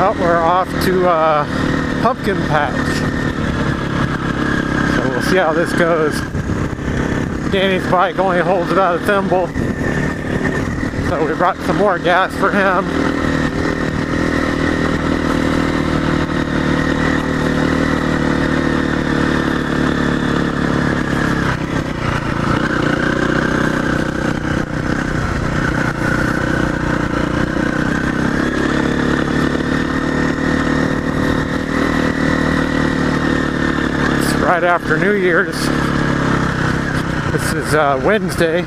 Well, we're off to Pumpkin Patch. So we'll see how this goes. Danny's bike only holds about a thimble. So we brought some more gas for him. Right after New Year's. This is Wednesday,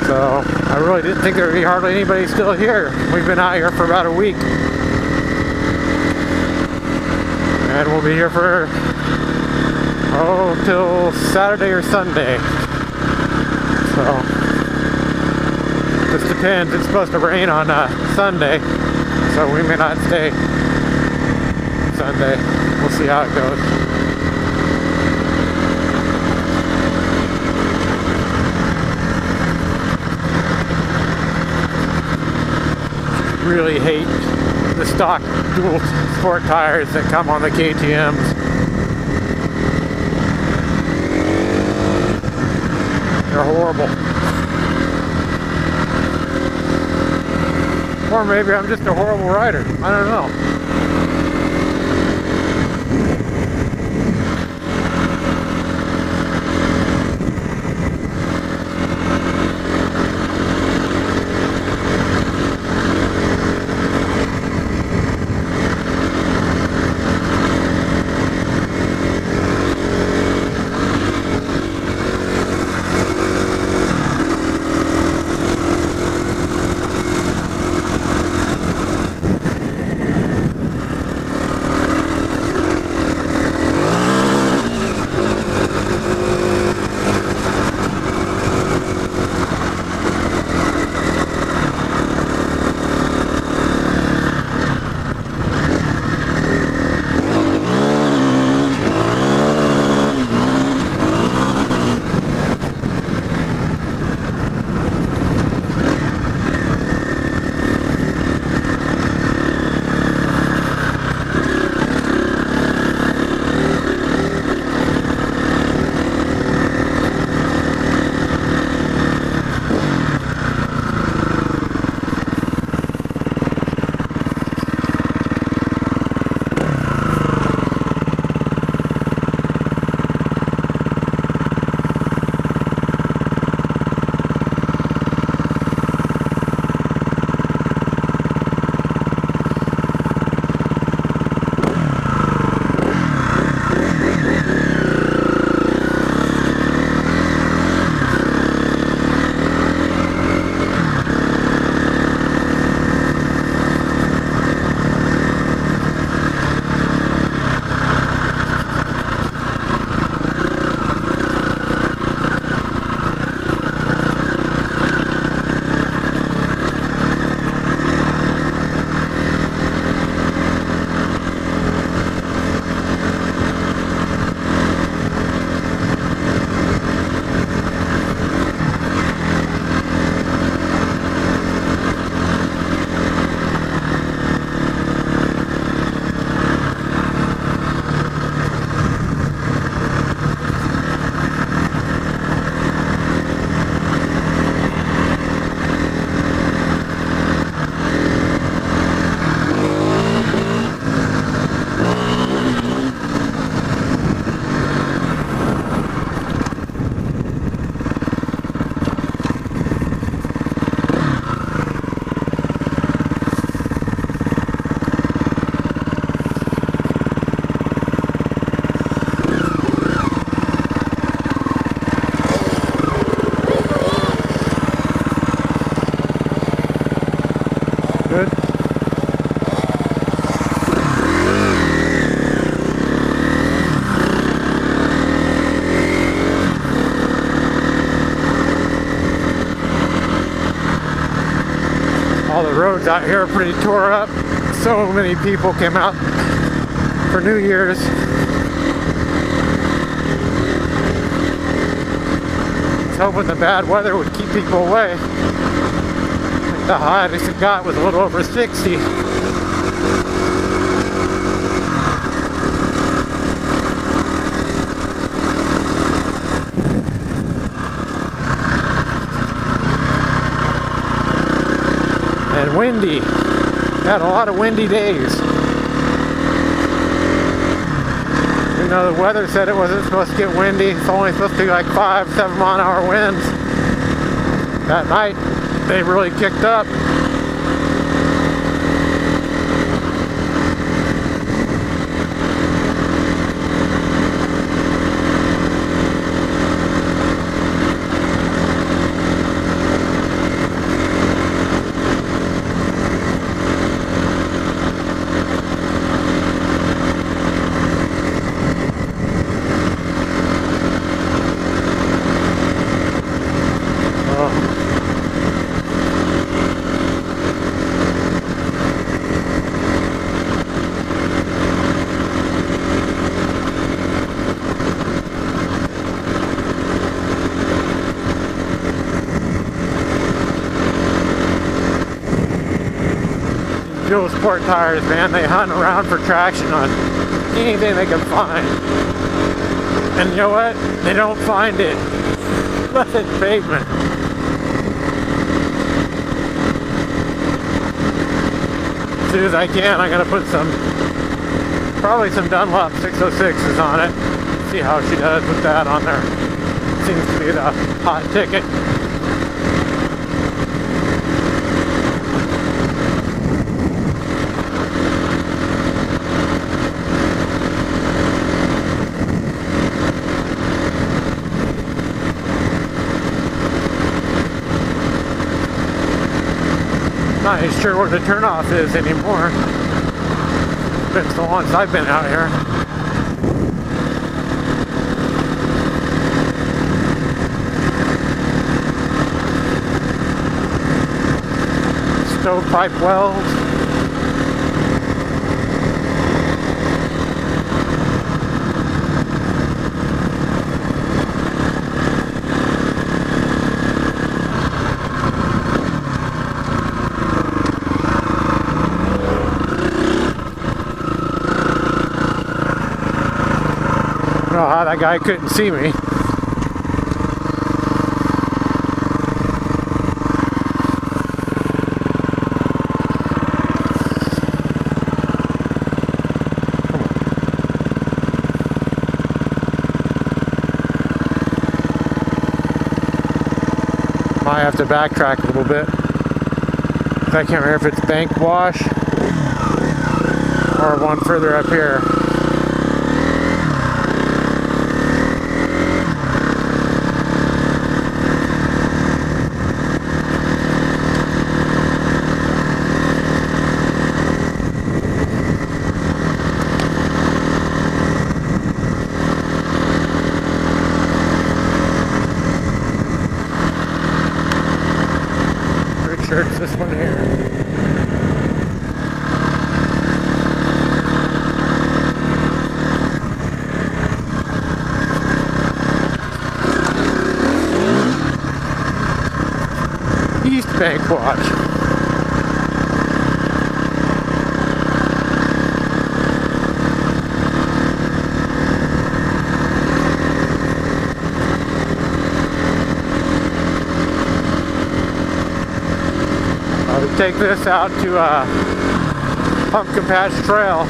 so I really didn't think there would be hardly anybody still here. We've been out here for about a week, and we'll be here for till Saturday or Sunday. So just depends. It's supposed to rain on Sunday, so we may not stay Sunday. We'll see how it goes. Really hate the stock dual sport tires that come on the KTMs. They're horrible. Or maybe I'm just a horrible rider. I don't know. Good. All the roads out here are pretty tore up. So many people came out for New Year's. I was hoping the bad weather would keep people away. The highest it got was a little over 60. and windy. Had a lot of windy days. Even though the weather said it wasn't supposed to get windy, it's only supposed to be like 5-7 mile-an-hour winds. That night, they really kicked up. Dual sport tires, man, they hunt around for traction on anything they can find. And you know what? They don't find it unless it's pavement. As soon as I can, I'm gonna put probably some Dunlop 606s on it. See how she does with that on there. Seems to be the hot ticket. Not even sure where the turnoff is anymore. It's been so long since I've been out here. Stovepipe wells. I don't know how that guy couldn't see me. Might have to backtrack a little bit. I can't remember if it's Bank Wash or one further up here. It's this one here. East Bank Watch. Take this out to Pumpkin Patch Trail.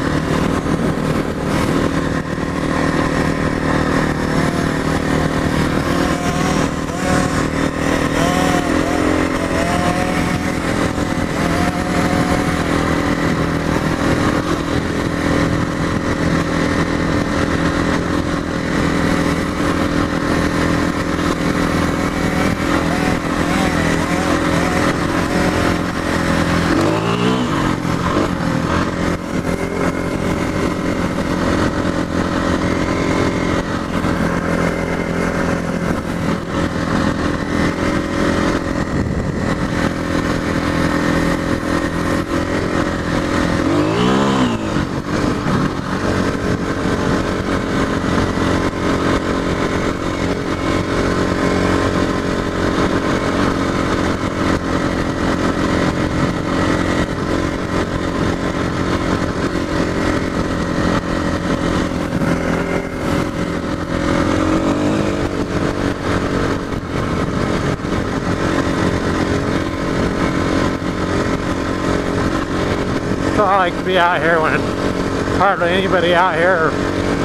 So I like to be out here when hardly anybody out here, or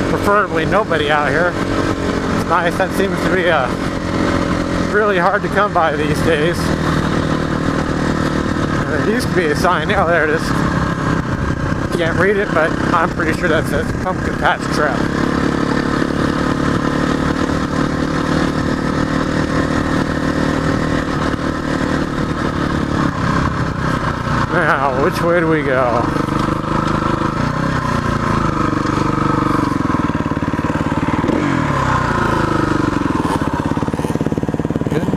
preferably nobody out here. It's nice. That seems to be really hard to come by these days. There used to be a sign. Oh, there it is. Can't read it, but I'm pretty sure that says Pumpkin Patch Trail. Now, which way do we go? Good?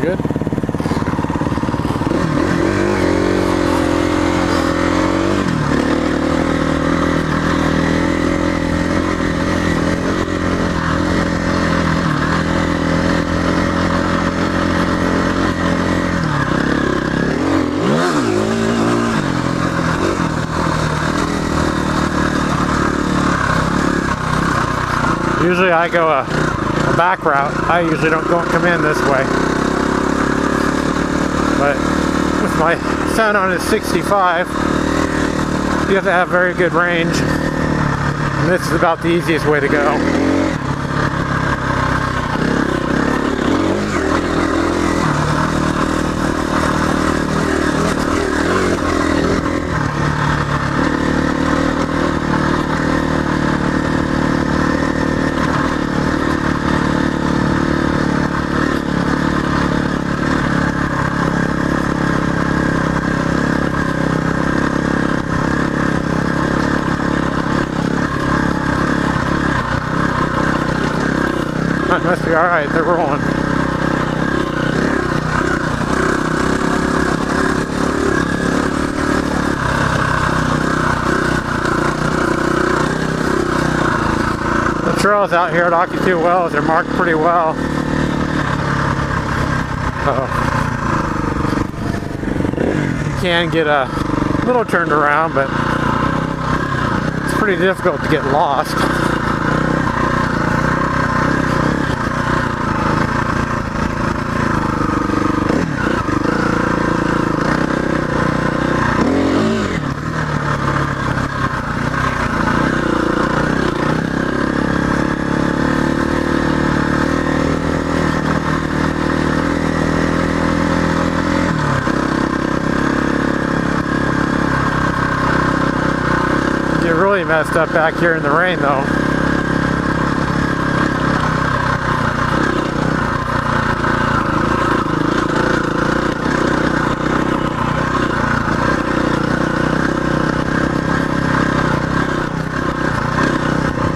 Good? Usually I go a back route. I usually don't come in this way. But with my son on his 65, you have to have very good range. And this is about the easiest way to go. That must be alright, they're rolling. The trails out here at Ocotillo Wells are marked pretty well. You can get a little turned around, but it's pretty difficult to get lost. Really messed up back here in the rain though.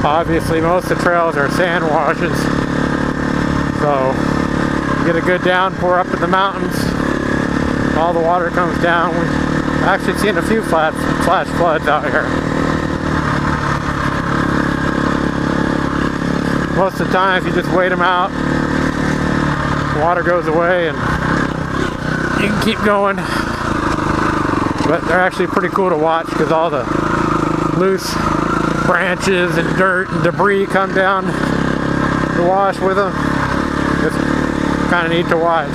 Obviously most of the trails are sand washes, so you get a good downpour up in the mountains, all the water comes down. We've actually seen a few flash floods out here. Most of the time, if you just wait them out, the water goes away and you can keep going. But they're actually pretty cool to watch because all the loose branches and dirt and debris come down to wash with them. It's kind of neat to watch.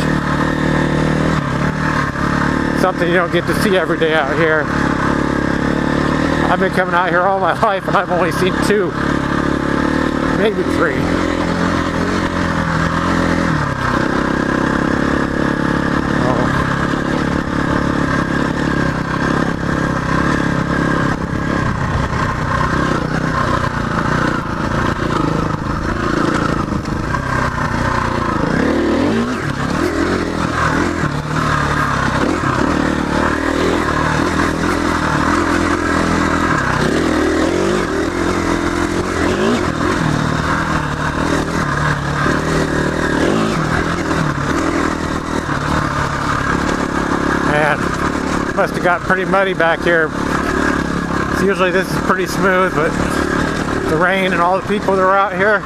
Something you don't get to see every day out here. I've been coming out here all my life and I've only seen two. Maybe three. Must have got pretty muddy back here. So usually this is pretty smooth, but the rain and all the people that are out here,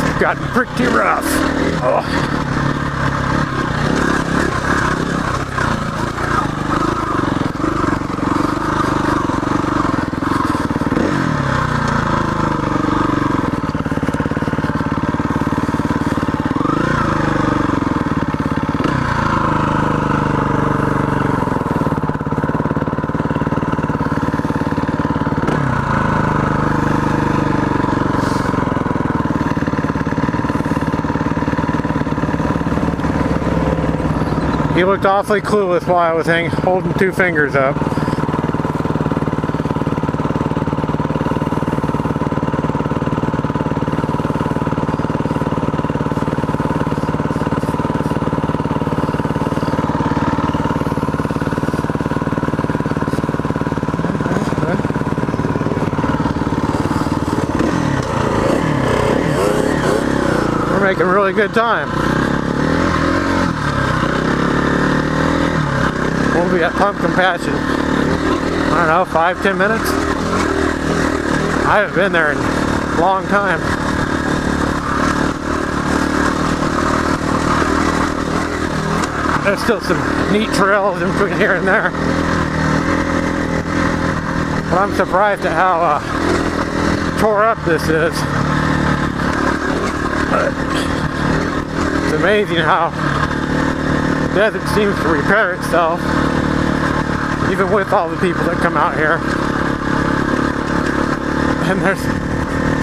it's got pretty rough. Oh. He looked awfully clueless while I was holding 2 fingers up. We're making really good time. We'll be at Pump Compassion, I don't know, 5-10 minutes? I haven't been there in a long time. There's still some neat trails in between here and there. But I'm surprised at how tore up this is. It's amazing how the desert seems to repair itself, even with all the people that come out here. And there's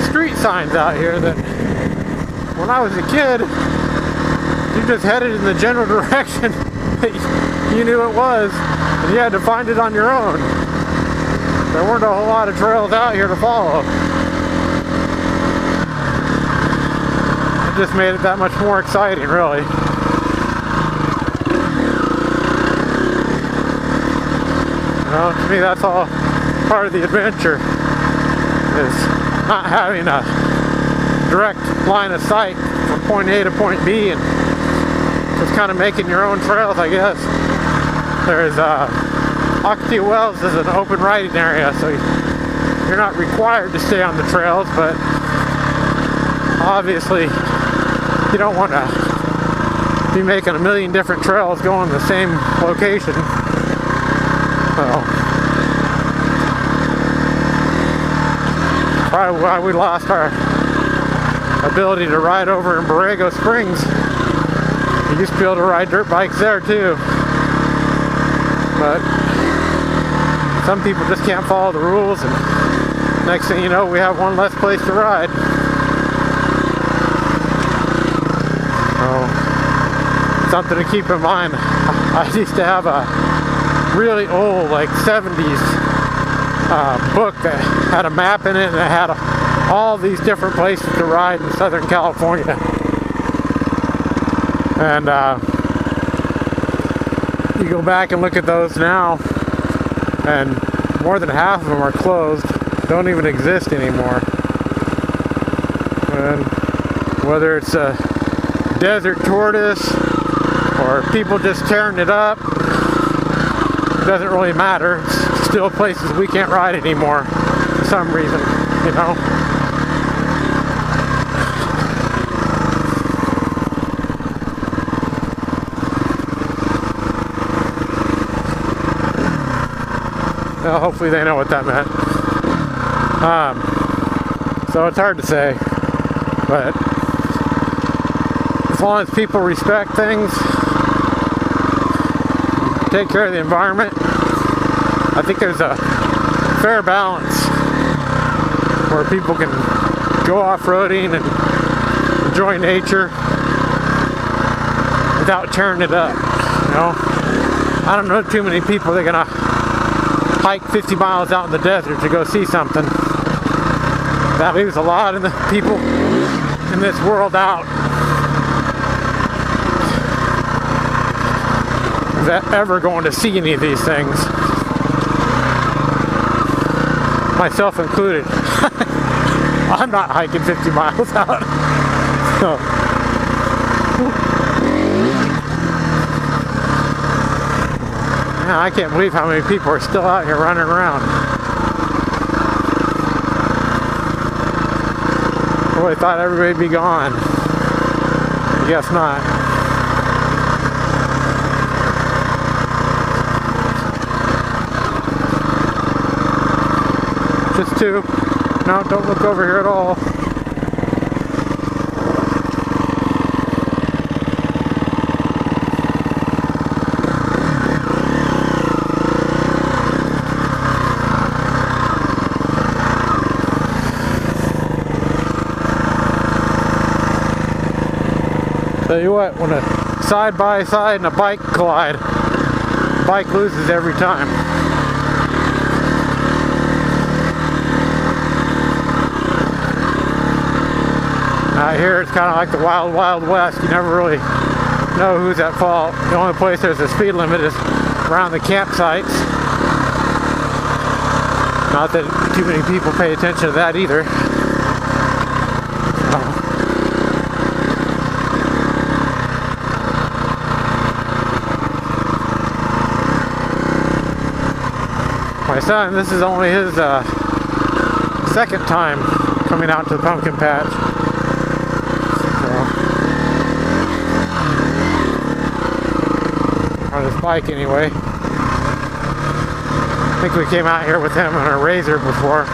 street signs out here that, when I was a kid, you just headed in the general direction that you knew it was, and you had to find it on your own. There weren't a whole lot of trails out here to follow. It just made it that much more exciting, really. You know, to me, that's all part of the adventure, is not having a direct line of sight from point A to point B, and just kind of making your own trails, I guess. There's Ocotillo Wells is an open riding area, so you're not required to stay on the trails, but obviously you don't want to be making a million different trails going to the same location. So, probably why we lost our ability to ride over in Borrego Springs. You used to be able to ride dirt bikes there too. But some people just can't follow the rules, and next thing you know, we have one less place to ride. So, something to keep in mind. I used to have a really old, like 70s book that had a map in it, and it had all these different places to ride in Southern California. And you go back and look at those now, and more than half of them are closed, don't even exist anymore. And whether it's a desert tortoise or people just tearing it up, doesn't really matter. It's still places we can't ride anymore for some reason, you know. Well, hopefully they know what that meant. So it's hard to say, but as long as people respect things, take care of the environment, I think there's a fair balance where people can go off-roading and enjoy nature without tearing it up, you know. I don't know too many people that are gonna hike 50 miles out in the desert to go see something. That leaves a lot of the people in this world out. That ever going to see any of these things, myself included. I'm not hiking 50 miles out. So. Yeah, I can't believe how many people are still out here running around. I really thought everybody'd be gone. I guess not. Just 2. No, don't look over here at all. Tell you what, when a side by side and a bike collide. Bike loses every time. Out here it's kind of like the wild, wild west. You never really know who's at fault. The only place there's a speed limit is around the campsites. Not that too many people pay attention to that either. My son, this is only his second time coming out to the pumpkin patch. On his bike anyway. I think we came out here with him on a Razor before.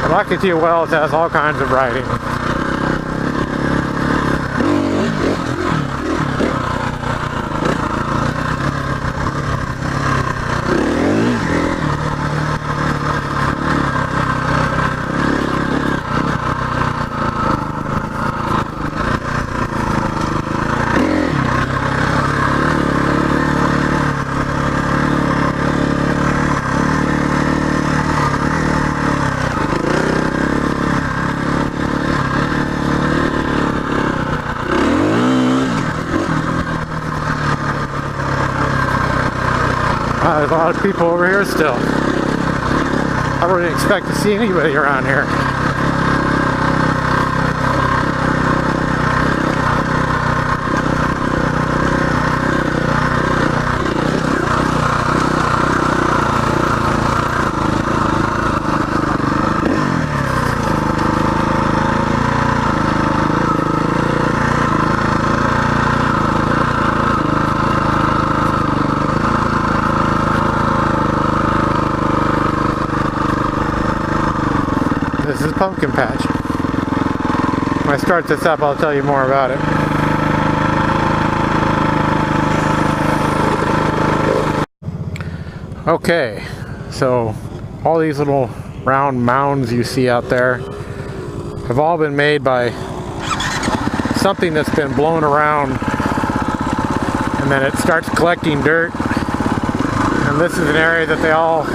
But Ocotillo Wells has all kinds of riding. There's a lot of people over here still. I wouldn't expect to see anybody around here. This is Pumpkin Patch. When I start this up, I'll tell you more about it. Okay, so all these little round mounds you see out there have all been made by something that's been blown around, and then it starts collecting dirt, and this is an area that they all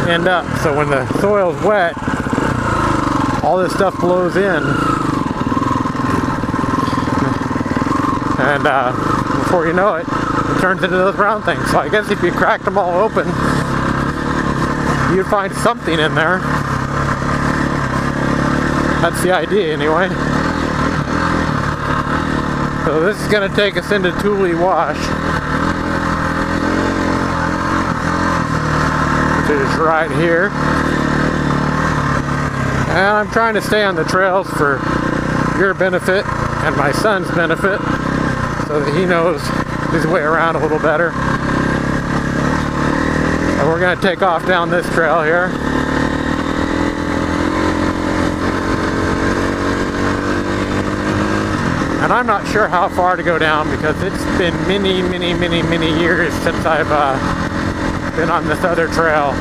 end up. So when the soil's wet, all this stuff blows in, and before you know it, it turns into those round things. So I guess if you cracked them all open, you'd find something in there. That's the idea anyway. So this is going to take us into Tule Wash, which is right here. And I'm trying to stay on the trails for your benefit and my son's benefit, so that he knows his way around a little better. And we're going to take off down this trail here. And I'm not sure how far to go down, because it's been many years since I've been on this other trail.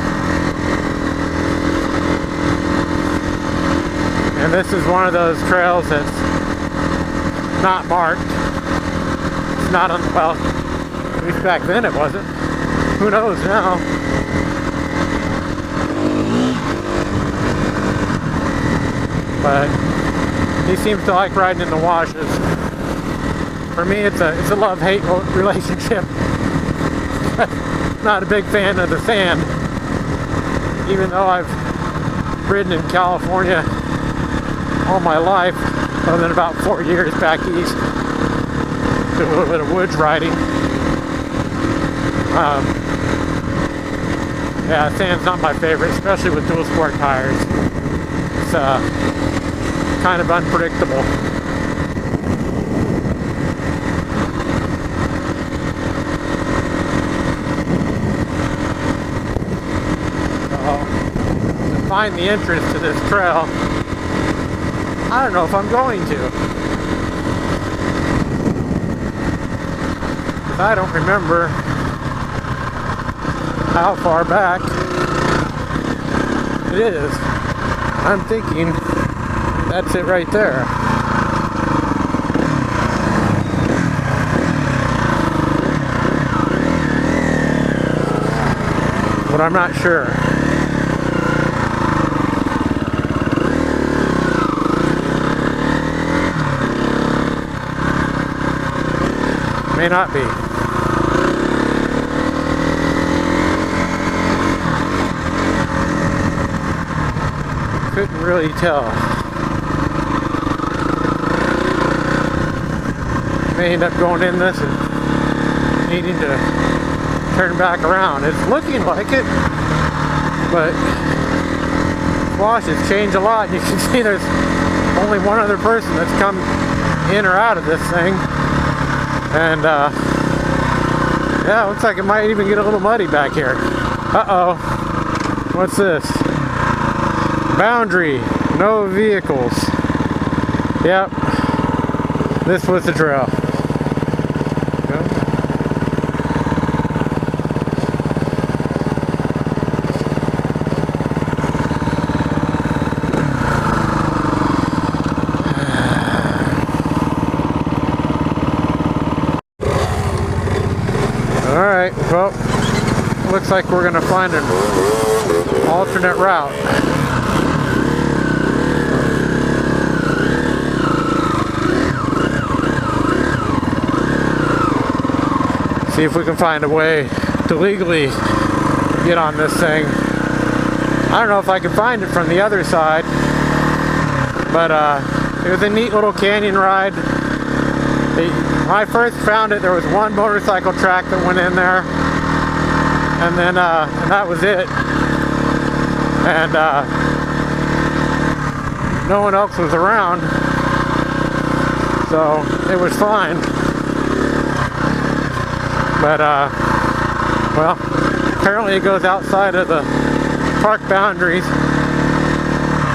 And this is one of those trails that's not marked. It's not on, well, at least back then it wasn't. Who knows now? But he seems to like riding in the washes. For me, it's a love-hate relationship. Not a big fan of the sand. Even though I've ridden in California all my life, other than about 4 years back east, did a little bit of woods riding. Yeah, sand's not my favorite, especially with dual sport tires. It's kind of unpredictable. So, to find the entrance to this trail, I don't know if I'm going to. Because I don't remember how far back it is. I'm thinking that's it right there. But I'm not sure. May not be. Couldn't really tell. May end up going in this and needing to turn back around. It's looking like it, but washes change a lot. You can see there's only one other person that's come in or out of this thing, and yeah, looks like it might even get a little muddy back here. Uh-oh. What's this? Boundary, no vehicles. Yep, this was the trail. Alright, well, looks like we're going to find an alternate route. See if we can find a way to legally get on this thing. I don't know if I can find it from the other side, but it was a neat little canyon ride. When I first found it, there was one motorcycle track that went in there, and then and that was it. And no one else was around, so it was fine. But well, apparently it goes outside of the park boundaries,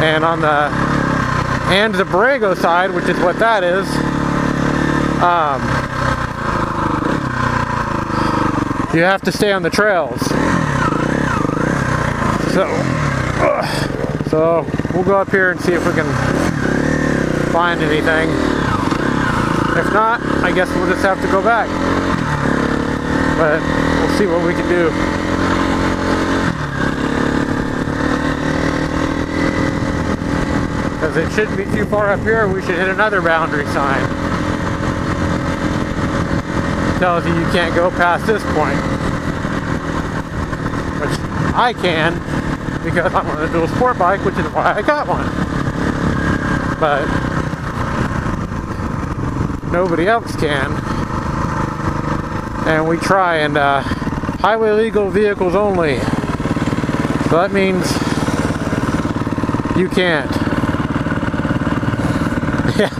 and on the Borrego side, which is what that is, you have to stay on the trails. So we'll go up here and see if we can find anything. If not, I guess we'll just have to go back. But we'll see what we can do. Because it shouldn't be too far up here. We should hit another boundary sign. Tells you can't go past this point. Which I can, because I'm on a dual sport bike, which is why I got one. But nobody else can. And we try, and highway legal vehicles only. So that means you can't. Yeah.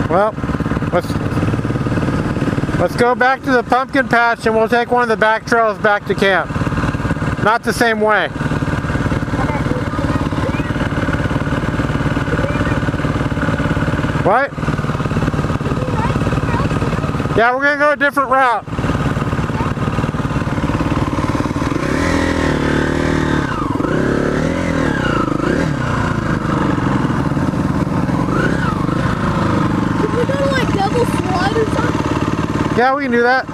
Well, let's go back to the pumpkin patch, and we'll take one of the back trails back to camp. Not the same way. What? Yeah, we're gonna go a different route. Can we go to like double slide or something? Yeah, we can do that.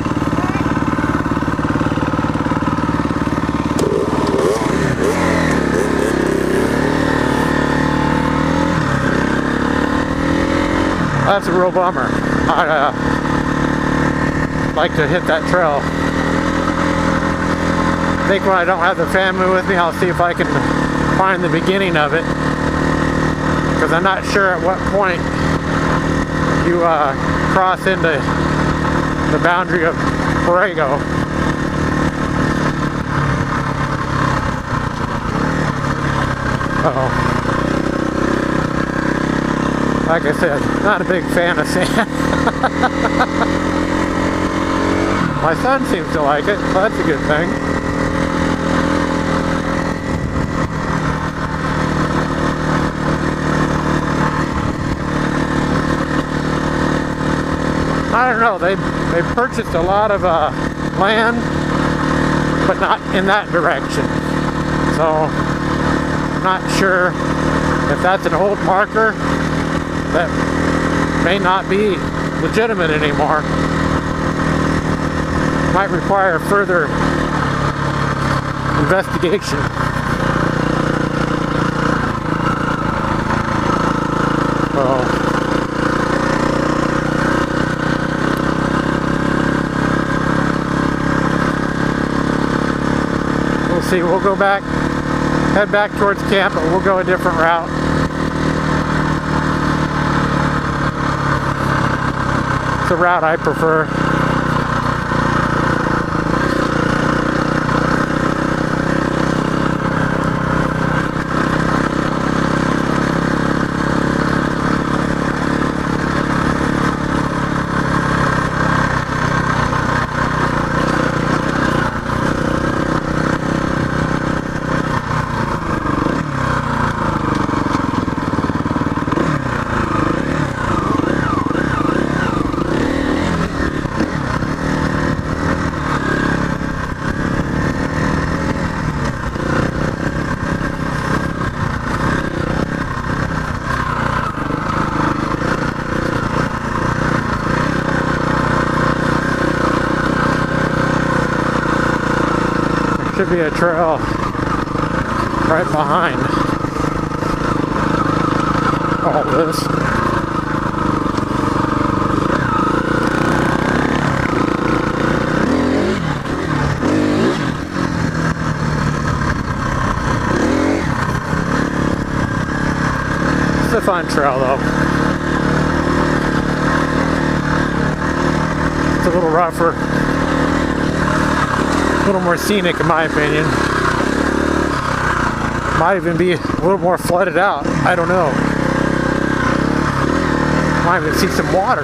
That's a real bummer. I'd like to hit that trail. I think when I don't have the family with me, I'll see if I can find the beginning of it. Because I'm not sure at what point you cross into the boundary of Borrego. Uh-oh. Like I said, not a big fan of sand. My son seems to like it, so that's a good thing. I don't know, they purchased a lot of land, but not in that direction. So, I'm not sure If that's an old marker that may not be legitimate anymore, might require further investigation. So, we'll see. We'll go back, head back towards camp, but we'll go a different route. It's the route I prefer. Should be a trail right behind all this. It's a fun trail though. It's a little rougher. A little more scenic in my opinion. Might even be a little more flooded out. I don't know. Might even see some water.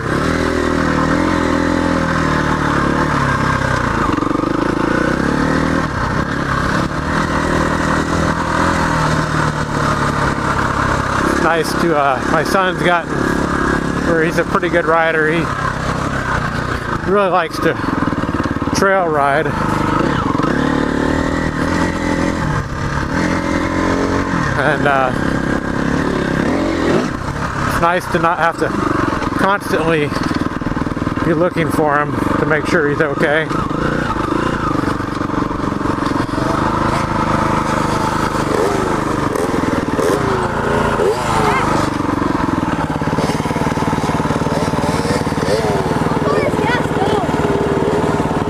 It's nice to, my son's gotten where he's a pretty good rider. He really likes to trail ride. And it's nice to not have to constantly be looking for him to make sure he's okay.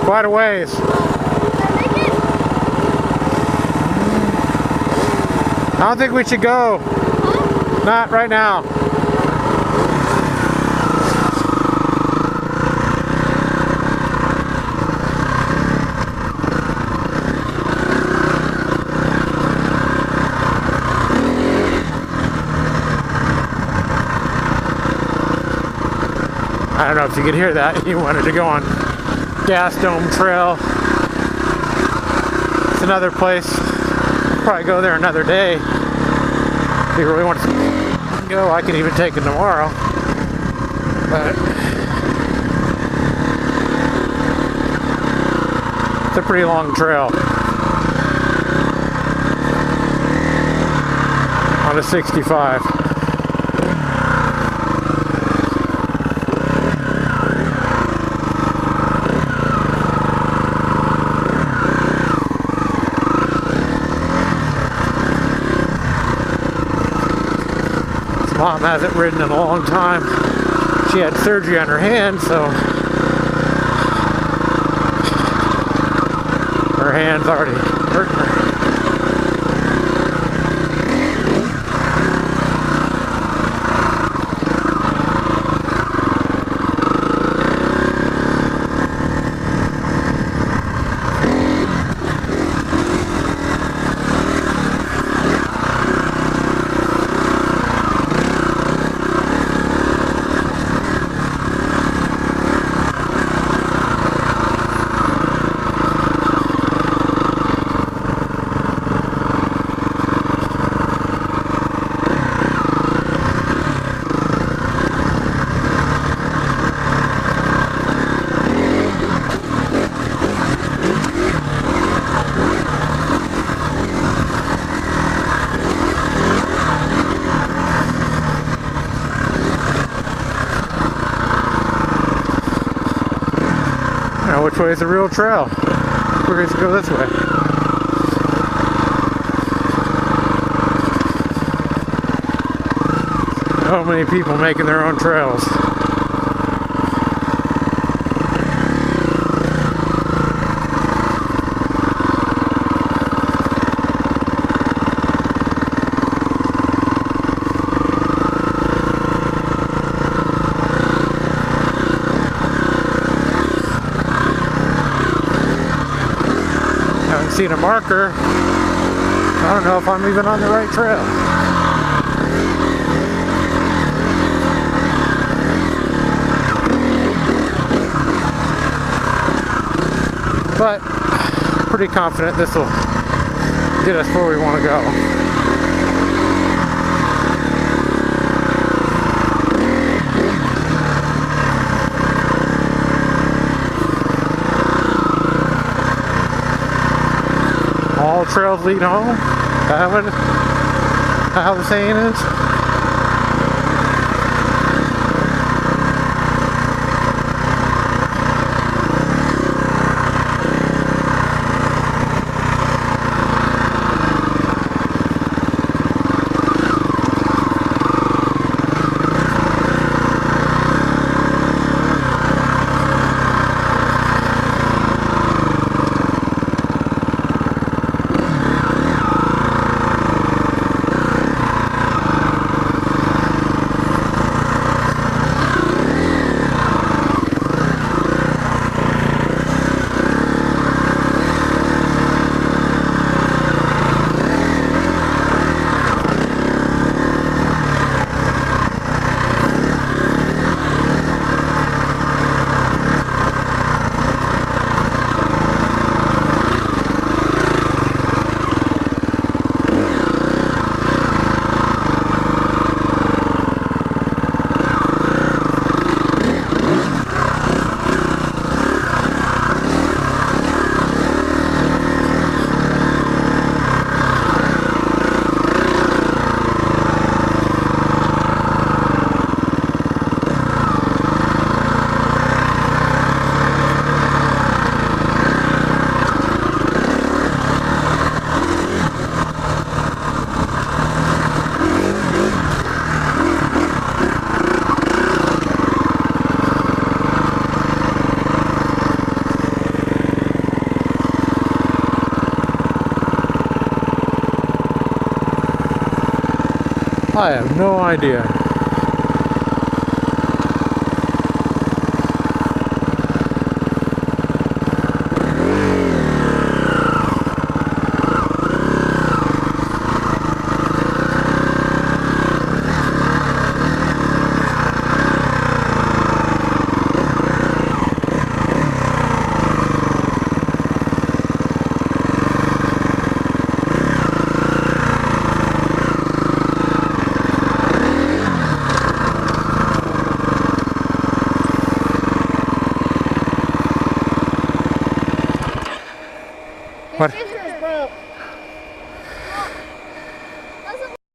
Quite a ways. I don't think we should go. Huh? Not right now. I don't know if you could hear that. He wanted to go on Gas Dome Trail. It's another place. Probably go there another day. If you really want to go, I could even take it tomorrow. But it's a pretty long trail on a 65. Mom hasn't ridden in a long time. She had surgery on her hand, so her hand's already hurting her. know which way is the real trail. We're going to go this way. So many people making their own trails. Haven't seen a marker. I don't know if I'm even on the right trail. But pretty confident this will get us where we want to go. All trails lead home. Is that what, how the saying is? I have no idea. What? This is